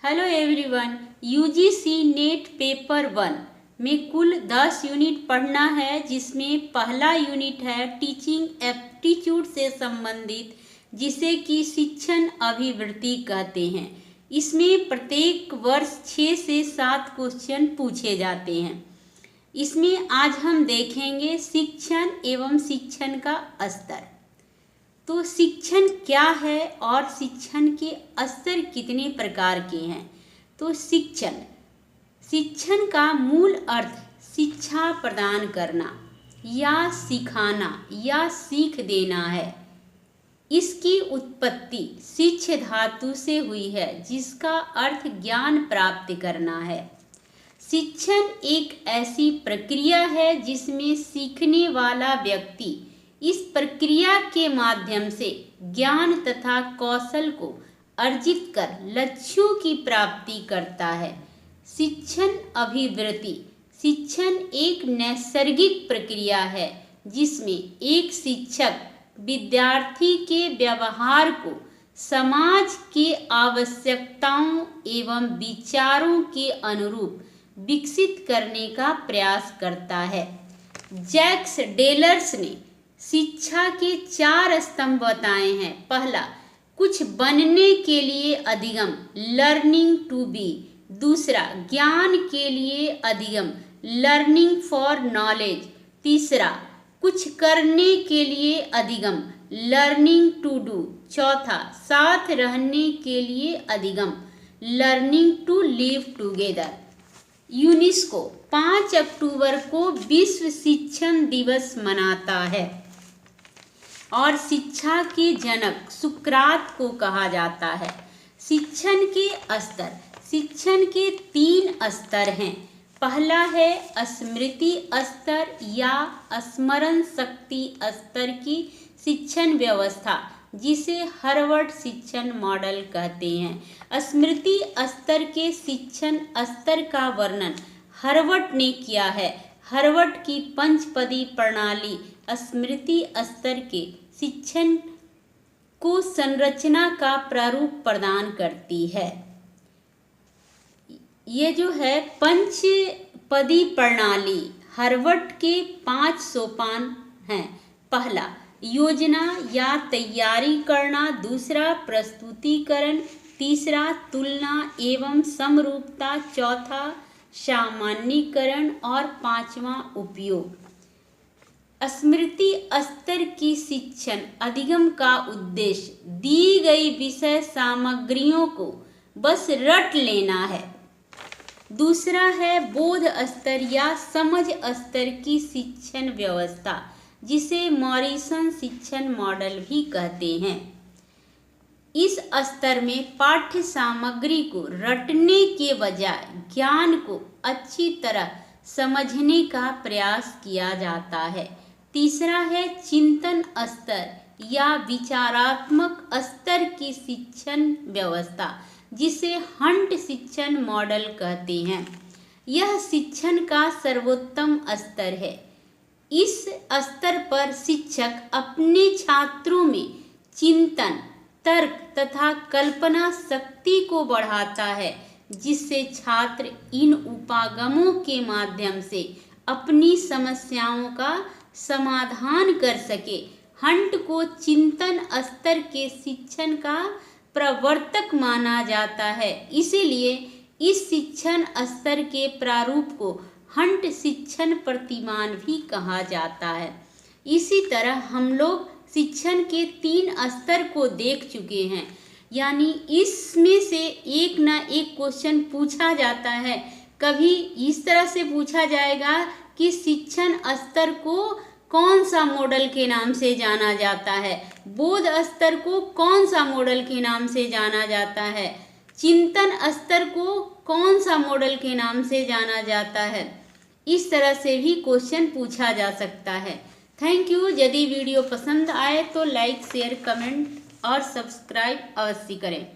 Hello everyone. UGC net paper 1 में कुल 10 unit पढ़ना है, जिसमें पहला यूनिट है टीचिंग एप्टीट्यूड से संबंधित, जिसे कि शिक्षण अभिवृत्ति कहते हैं। इसमें प्रत्येक वर्ष 6 से 7 क्वेश्चन पूछे जाते हैं। इसमें आज हम देखेंगे शिक्षण एवं शिक्षण का स्तर। तो शिक्षण क्या है और शिक्षण के स्तर कितने प्रकार के हैं। तो शिक्षण का मूल अर्थ शिक्षा प्रदान करना या सिखाना या सीख देना है। इसकी उत्पत्ति शिक्ष धातु से हुई है, जिसका अर्थ ज्ञान प्राप्त करना है। शिक्षण एक ऐसी प्रक्रिया है जिसमें सीखने वाला व्यक्ति इस प्रक्रिया के माध्यम से ज्ञान तथा कौशल को अर्जित कर लक्ष्यों की प्राप्ति करता है। शिक्षण अभिवृत्ति। शिक्षण एक नैसर्गिक प्रक्रिया है जिसमें एक शिक्षक विद्यार्थी के व्यवहार को समाज के आवश्यकताओं एवं विचारों के अनुरूप विकसित करने का प्रयास करता है। जैक्स डेलर्स ने शिक्षा के 4 स्तंभ बताए हैं। पहला, कुछ बनने के लिए अधिगम, लर्निंग टू बी। दूसरा, ज्ञान के लिए अधिगम, लर्निंग फॉर नॉलेज। तीसरा, कुछ करने के लिए अधिगम, लर्निंग टू डू। चौथा, साथ रहने के लिए अधिगम, learning to live together. UNESCO 5 अक्टूबर को विश्व शिक्षण दिवस मनाता है और शिक्षा के जनक सुकरात को कहा जाता है। शिक्षण के स्तर। शिक्षण के 3 स्तर हैं। पहला है स्मृति स्तर या स्मरण शक्ति स्तर की शिक्षण व्यवस्था, जिसे हार्वर्ड शिक्षण मॉडल कहते हैं। स्मृति स्तर के शिक्षण स्तर का वर्णन हार्वर्ड ने किया है। हार्वर्ड की पंचपदी प्रणाली स्मृति स्तर के शिक्षण को संरचना का प्रारूप प्रदान करती है। ये जो है पंचपदी प्रणाली, हार्वर्ड के 5 सोपान हैं। पहला, योजना या तैयारी करना। दूसरा, प्रस्तुतिकरण। तीसरा, तुलना एवं समरूपता। चौथा, सामान्यीकरण और 5वां, उपयोग। स्मृति स्तर की शिक्षण अधिगम का उद्देश्य दी गई विषय सामग्रियों को बस रट लेना है। दूसरा है बोध स्तर या समझ स्तर की शिक्षण व्यवस्था, जिसे मॉरिसन शिक्षण मॉडल भी कहते हैं। इस स्तर में पाठ्य सामग्री को रटने के बजाय ज्ञान को अच्छी तरह समझने का प्रयास किया जाता है। तीसरा है चिंतन स्तर या विचारात्मक स्तर की शिक्षण व्यवस्था, जिसे हंट शिक्षण मॉडल कहते हैं। यह शिक्षण का सर्वोत्तम स्तर है। इस स्तर पर शिक्षक अपने छात्रों में चिंतन, तर्क तथा कल्पना शक्ति को बढ़ाता है, जिससे छात्र इन उपागमों के माध्यम से अपनी समस्याओं का समाधान कर सके। हंट को चिंतन स्तर के शिक्षण का प्रवर्तक माना जाता है, इसीलिए इस शिक्षण स्तर के प्रारूप को हंट शिक्षण प्रतिमान भी कहा जाता है। इसी तरह हम लोग शिक्षण के 3 स्तर को देख चुके हैं, यानी इसमें से एक ना एक क्वेश्चन पूछा जाता है। कभी इस तरह से पूछा जाएगा कि शिक्षण स्तर को कौन सा मॉडल के नाम से जाना जाता है, बोध स्तर को कौन सा मॉडल के नाम से जाना जाता है, चिंतन स्तर को कौन सा मॉडल के नाम से जाना जाता है। इस तरह से भी क्वेश्चन पूछा जा सकता है। Thank you. यदि वीडियो पसंद आए तो लाइक, शेयर, कमेंट और सब्सक्राइब अवश्य करें।